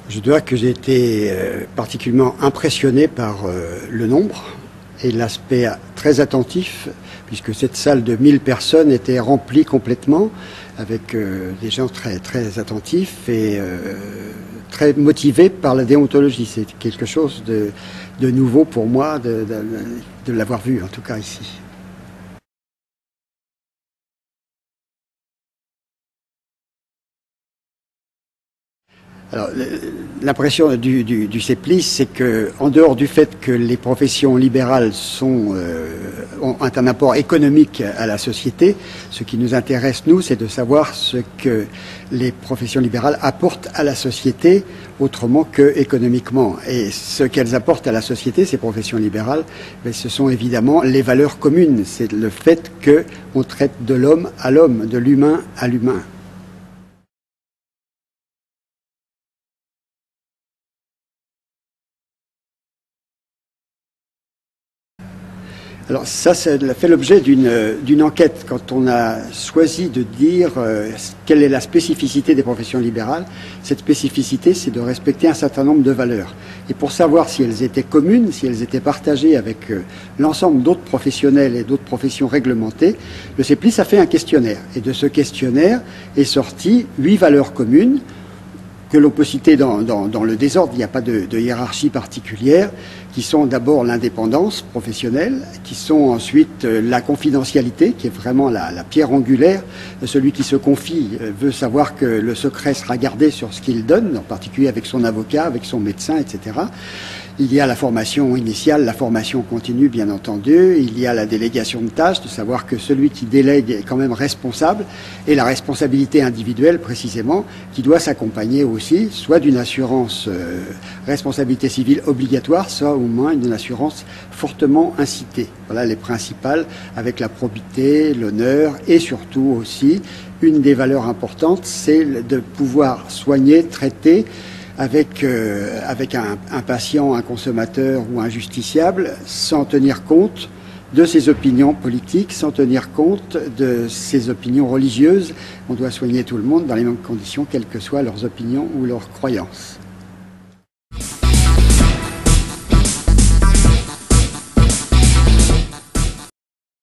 Je dois que j'ai été particulièrement impressionné par le nombre et l'aspect très attentif, puisque cette salle de 1000 personnes était remplie complètement, avec des gens très attentifs et très motivés par la déontologie. C'est quelque chose de nouveau pour moi de l'avoir vu, en tout cas ici. Alors, l'impression du CEPLIS, c'est que, en dehors du fait que les professions libérales ont un apport économique à la société, ce qui nous intéresse, nous, c'est de savoir ce que les professions libérales apportent à la société autrement que économiquement. Et ce qu'elles apportent à la société, ces professions libérales, ce sont évidemment les valeurs communes. C'est le fait qu'on traite de l'homme à l'homme, de l'humain à l'humain. Alors ça fait l'objet d'une enquête quand on a choisi de dire quelle est la spécificité des professions libérales. Cette spécificité, c'est de respecter un certain nombre de valeurs. Et pour savoir si elles étaient communes, si elles étaient partagées avec l'ensemble d'autres professionnels et d'autres professions réglementées, le CEPLIS a fait un questionnaire. Et de ce questionnaire est sorti 8 valeurs communes que l'on peut citer dans le désordre. Il n'y a pas de hiérarchie particulière, qui sont d'abord l'indépendance professionnelle, qui sont ensuite la confidentialité, qui est vraiment la pierre angulaire. Celui qui se confie veut savoir que le secret sera gardé sur ce qu'il donne, en particulier avec son avocat, avec son médecin, etc. Il y a la formation initiale, la formation continue, bien entendu. Il y a la délégation de tâches, de savoir que celui qui délègue est quand même responsable, et la responsabilité individuelle, précisément, qui doit s'accompagner aussi, soit d'une assurance responsabilité civile obligatoire, soit au moins d'une assurance fortement incitée. Voilà les principales, avec la probité, l'honneur, et surtout aussi, une des valeurs importantes, c'est de pouvoir soigner, traiter, avec un patient, un consommateur ou un justiciable, sans tenir compte de ses opinions politiques, sans tenir compte de ses opinions religieuses. On doit soigner tout le monde dans les mêmes conditions, quelles que soient leurs opinions ou leurs croyances.